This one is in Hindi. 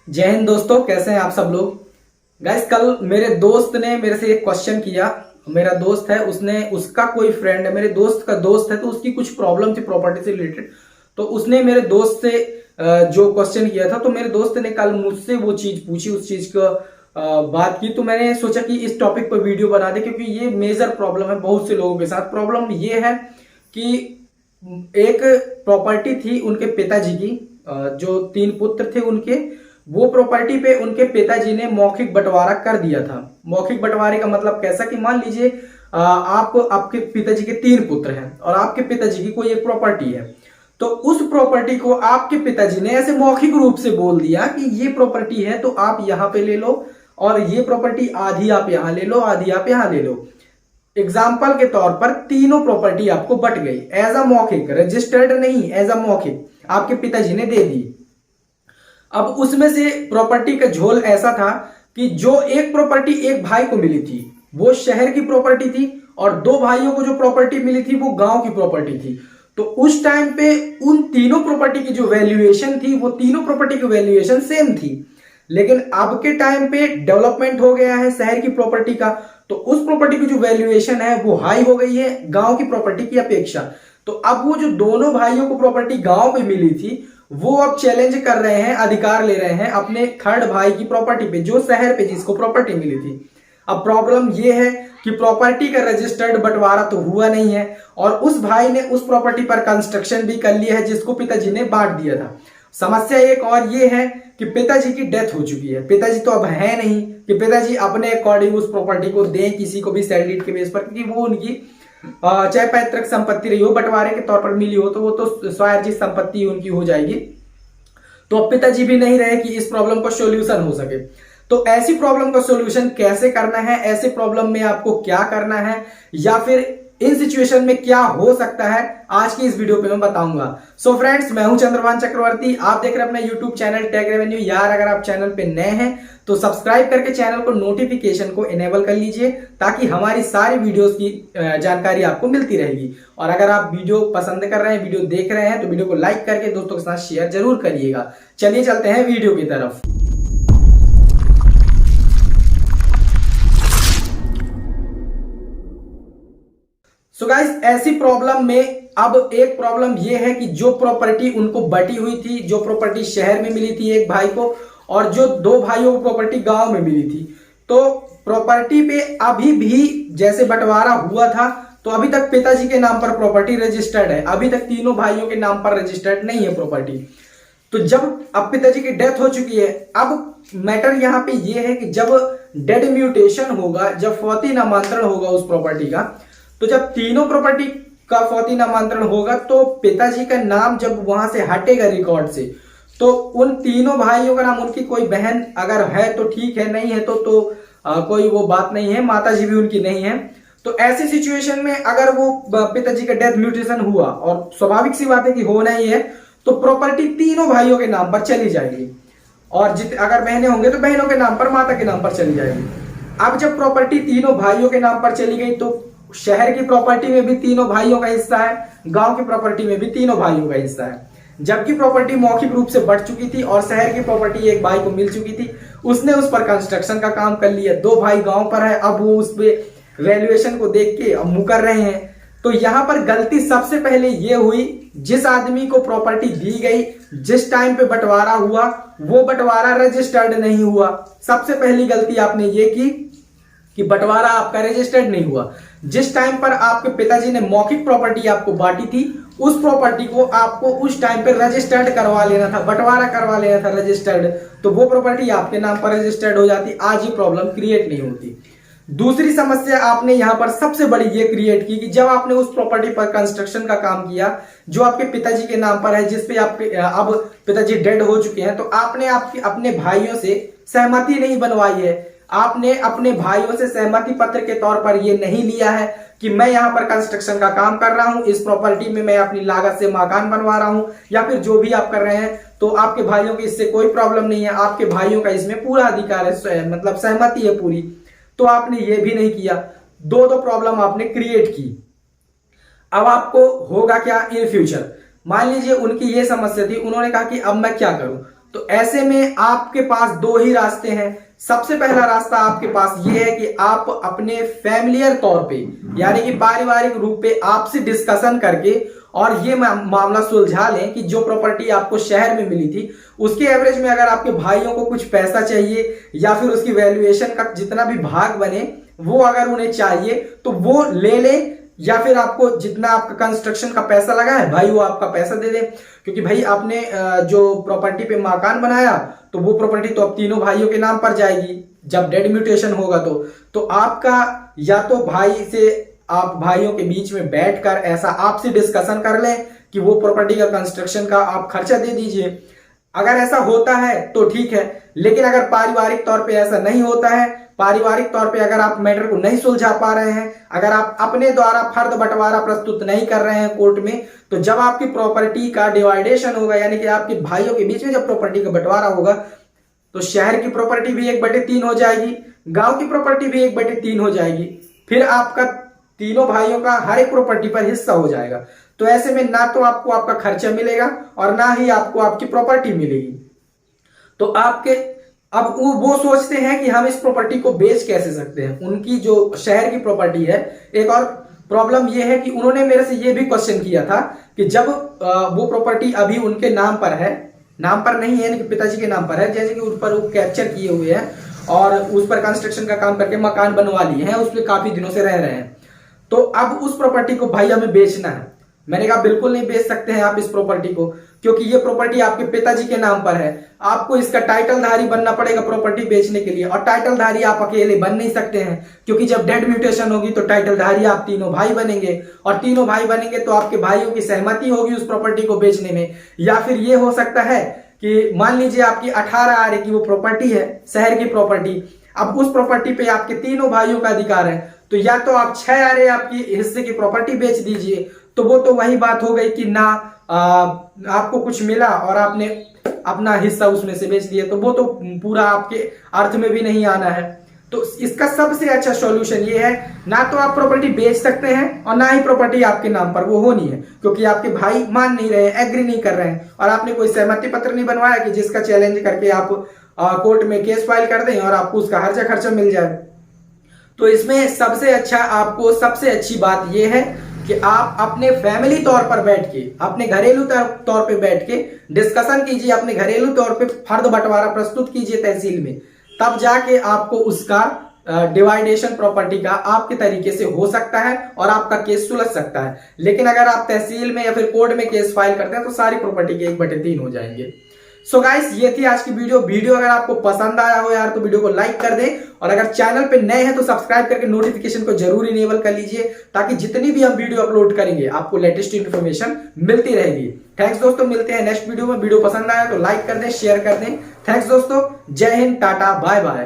जय हिंद दोस्तों, कैसे हैं आप सब लोग। गाइस, कल मेरे दोस्त ने मेरे से एक क्वेश्चन किया। मेरा दोस्त है, उसने उसका कोई फ्रेंड है, मेरे दोस्त का दोस्त है, तो उसकी कुछ प्रॉब्लम थी प्रॉपर्टी से रिलेटेड। तो उसने मेरे दोस्त से जो क्वेश्चन किया था, तो मेरे दोस्त ने कल मुझसे वो चीज पूछी, उस चीज का बात की। तो मैंने सोचा कि इस टॉपिक पर वीडियो बना दे, क्योंकि ये मेजर प्रॉब्लम है बहुत से लोगों के साथ। प्रॉब्लम ये है कि एक प्रॉपर्टी थी उनके पिताजी की, जो 3 पुत्र थे उनके, वो प्रॉपर्टी पे उनके पिताजी ने मौखिक बंटवारा कर दिया था। मौखिक बंटवारे का मतलब कैसा कि मान लीजिए आप आपके पिताजी के 3 पुत्र हैं और आपके पिताजी की कोई एक प्रॉपर्टी है, तो उस प्रॉपर्टी को आपके पिताजी ने ऐसे मौखिक रूप से बोल दिया कि ये प्रॉपर्टी है तो आप यहां पे ले लो, और ये प्रॉपर्टी आधी आप यहां ले लो, आधी आप यहां ले लो। एग्जाम्पल के तौर पर तीनों प्रॉपर्टी आपको बट गई एज अ मौखिक, रजिस्टर्ड नहीं, एज अ मौखिक आपके पिताजी ने दे दी। अब उसमें से प्रॉपर्टी का झोल ऐसा था कि जो एक प्रॉपर्टी एक भाई को मिली थी वो शहर की प्रॉपर्टी थी, और 2 भाइयों को जो प्रॉपर्टी मिली थी वो गांव की प्रॉपर्टी थी। तो उस टाइम पे उन तीनों प्रॉपर्टी की जो वैल्यूएशन थी, वो तीनों प्रॉपर्टी की वैल्यूएशन सेम थी। लेकिन अब के टाइम पे डेवलपमेंट हो गया है शहर की प्रॉपर्टी का, तो उस प्रॉपर्टी की जो वैल्यूएशन है वो हाई हो गई है गांव की प्रॉपर्टी की अपेक्षा। तो अब वो जो दोनों भाइयों को प्रॉपर्टी गांव में मिली थी, वो अब चैलेंज कर रहे हैं, अधिकार ले रहे हैं अपने थर्ड भाई की प्रॉपर्टी पे, जो शहर पे जिसको प्रॉपर्टी मिली थी। अब प्रॉब्लम ये है कि प्रॉपर्टी का रजिस्टर्ड बंटवारा तो हुआ नहीं है, और उस भाई ने उस प्रॉपर्टी पर कंस्ट्रक्शन भी कर लिया है जिसको पिताजी ने बांट दिया था। समस्या एक और ये है कि पिताजी की डेथ हो चुकी है। पिताजी तो अब है नहीं कि पिताजी अपने अकॉर्डिंग उस प्रॉपर्टी को दें किसी को भी सेल डीड के बेस पर, क्योंकि वो उनकी चाहे पैतृक संपत्ति रही हो, बंटवारे के तौर पर मिली हो, तो वो तो स्वार्जित संपत्ति उनकी हो जाएगी। तो अब पिताजी भी नहीं रहे कि इस प्रॉब्लम का सॉल्यूशन हो सके। तो ऐसी प्रॉब्लम का सॉल्यूशन कैसे करना है, ऐसे प्रॉब्लम में आपको क्या करना है, या फिर इन सिचुएशन में क्या हो सकता है, आज की इस वीडियो पे मैं बताऊंगा। सो फ्रेंड्स, मैं हूं चंद्रभान चक्रवर्ती, आप देख रहे हैं अपना यूट्यूब चैनल टेक रेवेन्यू। यार, अगर आप चैनल पे नए हैं तो सब्सक्राइब करके चैनल को नोटिफिकेशन को इनेबल कर लीजिए, ताकि हमारी सारी वीडियोस की जानकारी आपको मिलती रहेगी। और अगर आप वीडियो पसंद कर रहे हैं, वीडियो देख रहे हैं, तो वीडियो को लाइक करके दोस्तों के साथ शेयर जरूर करिएगा। चलिए चलते हैं वीडियो की तरफ। सो गाइस, ऐसी प्रॉब्लम में अब एक प्रॉब्लम यह है कि जो प्रॉपर्टी उनको बटी हुई थी, जो प्रॉपर्टी शहर में मिली थी एक भाई को, और जो 2 भाइयों को प्रॉपर्टी गांव में मिली थी, तो प्रॉपर्टी पे अभी भी जैसे बंटवारा हुआ था, तो अभी तक पिताजी के नाम पर प्रॉपर्टी रजिस्टर्ड है, अभी तक तीनों भाइयों के नाम पर रजिस्टर्ड नहीं है प्रॉपर्टी। तो जब अब पिताजी की डेथ हो चुकी है, अब मैटर यहां पे ये है कि जब डेड म्यूटेशन होगा, जब फौती नामांतरण होगा उस प्रॉपर्टी का, तो जब तीनों प्रॉपर्टी का फौती नामांतरण होगा, तो पिताजी का नाम जब वहां से हटेगा रिकॉर्ड से, तो उन तीनों भाइयों का नाम, उनकी कोई बहन अगर है तो ठीक है, नहीं है तो कोई वो बात नहीं है, माताजी भी उनकी नहीं है। तो ऐसी सिचुएशन में अगर वो पिताजी का डेथ म्यूटेशन हुआ, और स्वाभाविक सी बात है कि होना ही है, तो प्रॉपर्टी तीनों भाइयों के नाम पर चली जाएगी, और अगर बहनें होंगे तो बहनों के नाम पर, माता के नाम पर चली जाएगी। अब जब प्रॉपर्टी तीनों भाइयों के नाम पर चली गई, तो शहर की प्रॉपर्टी में भी तीनों भाइयों का हिस्सा है, गांव की प्रॉपर्टी में भी तीनों भाइयों का हिस्सा है। जबकि प्रॉपर्टी मौखिक रूप से बढ़ चुकी थी और शहर की प्रॉपर्टी एक भाई को मिल चुकी थी, उसने उस पर कंस्ट्रक्शन का काम कर लिया। 2 भाई गांव पर है, अब वो उस पे वैल्यूएशन को देख के अब मुकर रहे हैं। तो यहां पर गलती सबसे पहले ये हुई, जिस आदमी को प्रॉपर्टी दी गई, जिस टाइम पे बंटवारा हुआ, वो बंटवारा रजिस्टर्ड नहीं हुआ। सबसे पहली गलती आपने ये की कि बंटवारा आपका रजिस्टर्ड नहीं हुआ। जिस टाइम पर आपके पिताजी ने मौखिक प्रॉपर्टी आपको बांटी थी, उस प्रॉपर्टी को आपको उस टाइम पर रजिस्टर्ड करवा लेना था, बंटवारा करवा लेना था रजिस्टर्ड, तो वो प्रॉपर्टी आपके नाम पर रजिस्टर्ड हो जाती, आज ये प्रॉब्लम क्रिएट नहीं होती। दूसरी समस्या आपने यहां पर सबसे बड़ी ये क्रिएट की कि जब आपने उस प्रॉपर्टी पर कंस्ट्रक्शन का काम किया जो आपके पिताजी के नाम पर है, जिसपे आपके अब पिताजी डेड हो चुके हैं, तो आपने अपने भाइयों से सहमति नहीं बनवाई है। आपने अपने भाइयों से सहमति पत्र के तौर पर यह नहीं लिया है कि मैं यहां पर कंस्ट्रक्शन का काम कर रहा हूं, इस प्रॉपर्टी में मैं अपनी लागत से मकान बनवा रहा हूं, या फिर जो भी आप कर रहे हैं, तो आपके भाइयों की इससे कोई प्रॉब्लम नहीं है, आपके भाइयों का इसमें पूरा अधिकार है, मतलब सहमति है पूरी। तो आपने ये भी नहीं किया, 2 प्रॉब्लम आपने क्रिएट की। अब आपको होगा क्या इन फ्यूचर। मान लीजिए उनकी ये समस्या थी, उन्होंने कहा कि अब मैं क्या करूं, तो ऐसे में आपके पास दो ही रास्ते हैं। सबसे पहला रास्ता आपके पास ये है कि आप अपने फैमिलियर तौर पे यानी कि पारिवारिक रूप पे आपसे डिस्कशन करके और ये मामला सुलझा लें कि जो प्रॉपर्टी आपको शहर में मिली थी उसके एवरेज में अगर आपके भाइयों को कुछ पैसा चाहिए या फिर उसकी वैल्यूएशन का जितना भी भाग बने वो अगर उन्हें चाहिए तो वो ले ले, या फिर आपको जितना आपका कंस्ट्रक्शन का पैसा लगा है भाई वो आपका पैसा दे दे। क्योंकि भाई आपने जो प्रॉपर्टी पे मकान बनाया तो वो प्रॉपर्टी तो अब तीनों भाइयों के नाम पर जाएगी जब डेड म्यूटेशन होगा। तो आपका या तो भाई से आप भाइयों के बीच में बैठकर ऐसा आपसे डिस्कशन कर लें कि वो प्रॉपर्टी का कंस्ट्रक्शन का आप खर्चा दे दीजिए। अगर ऐसा होता है तो ठीक है, लेकिन अगर पारिवारिक तौर पे ऐसा नहीं होता है, पारिवारिक तौर पे अगर आप मैटर को नहीं सुलझा पा रहे हैं, अगर आप अपने द्वारा फर्द बंटवारा प्रस्तुत नहीं कर रहे हैं कोर्ट में, तो जब आपकी प्रॉपर्टी का डिवाइडेशन होगा यानी कि आपके भाइयों के बीच में जब प्रॉपर्टी का बंटवारा होगा तो शहर की प्रॉपर्टी भी 1/3 हो जाएगी, गांव की प्रॉपर्टी भी 1/3 हो जाएगी, फिर आपका तीनों भाइयों का हर एक प्रॉपर्टी पर हिस्सा हो जाएगा। तो ऐसे में ना तो आपको आपका खर्चा मिलेगा और ना ही आपको आपकी प्रॉपर्टी मिलेगी। तो आपके अब वो सोचते हैं कि हम इस प्रॉपर्टी को बेच कैसे सकते हैं, उनकी जो शहर की प्रॉपर्टी है। एक और प्रॉब्लम ये है कि उन्होंने मेरे से ये भी क्वेश्चन किया था कि जब वो प्रॉपर्टी अभी उनके नाम पर है, नाम पर नहीं है लेकिन पिताजी के नाम पर है, जैसे कि उस पर वो कैप्चर किए हुए हैं और उस पर कंस्ट्रक्शन का काम करके मकान बनवा लिए हैं, उस पर काफी दिनों से रह रहे हैं, तो अब उस प्रॉपर्टी को भाई हमें बेचना है। मैंने कहा बिल्कुल नहीं बेच सकते हैं आप इस प्रॉपर्टी को, क्योंकि ये प्रॉपर्टी आपके पिताजी के नाम पर है, आपको इसका टाइटलधारी बनना पड़ेगा प्रॉपर्टी बेचने के लिए। और टाइटलधारी आप अकेले बन नहीं सकते हैं, क्योंकि जब डेड म्यूटेशन होगी तो टाइटलधारी आप तीनों भाई बनेंगे, और तीनों भाई बनेंगे तो आपके भाइयों की सहमति होगी उस प्रॉपर्टी को बेचने में। या फिर ये हो सकता है कि मान लीजिए आपकी 18 आरे की वो प्रॉपर्टी है, शहर की प्रॉपर्टी, अब उस प्रॉपर्टी पे आपके तीनों भाइयों का अधिकार है, तो या तो आप 6 आरे आपकी हिस्से की प्रॉपर्टी बेच दीजिए, तो वो तो वही बात हो गई कि ना आपको कुछ मिला और आपने अपना हिस्सा उसमें से बेच दिया, तो वो तो पूरा आपके अर्थ में भी नहीं आना है। तो इसका सबसे अच्छा सॉल्यूशन ये है, ना तो आप प्रॉपर्टी बेच सकते हैं और ना ही प्रॉपर्टी आपके नाम पर वो होनी है, क्योंकि आपके भाई मान नहीं रहे, एग्री नहीं कर रहे हैं, और आपने कोई सहमति पत्र नहीं बनवाया कि जिसका चैलेंज करके आप कोर्ट में केस फाइल कर दें और आपको उसका हर्जा खर्चा मिल जाए। तो इसमें सबसे अच्छा, आपको सबसे अच्छी बात यह है कि आप अपने फैमिली तौर पर बैठ के, अपने घरेलू तौर पे बैठ के डिस्कशन कीजिए, अपने घरेलू तौर पे फर्द बंटवारा प्रस्तुत कीजिए तहसील में, तब जाके आपको उसका डिवाइडेशन प्रॉपर्टी का आपके तरीके से हो सकता है और आपका केस सुलझ सकता है। लेकिन अगर आप तहसील में या फिर कोर्ट में केस फाइल करते हैं तो सारी प्रॉपर्टी के 1/3 हो जाएंगे। सो गाइस, ये थी आज की वीडियो अगर आपको पसंद आया हो यार तो वीडियो को लाइक कर दें, और अगर चैनल पे नए हैं तो सब्सक्राइब करके नोटिफिकेशन को जरूर इनेबल कर लीजिए, ताकि जितनी भी हम वीडियो अपलोड करेंगे आपको लेटेस्ट इन्फॉर्मेशन मिलती रहेगी। थैंक्स दोस्तों, मिलते हैं नेक्स्ट वीडियो में। वीडियो पसंद आया तो लाइक कर दें, शेयर कर दें। थैंक्स दोस्तों, जय हिंद, टाटा, बाय बाय।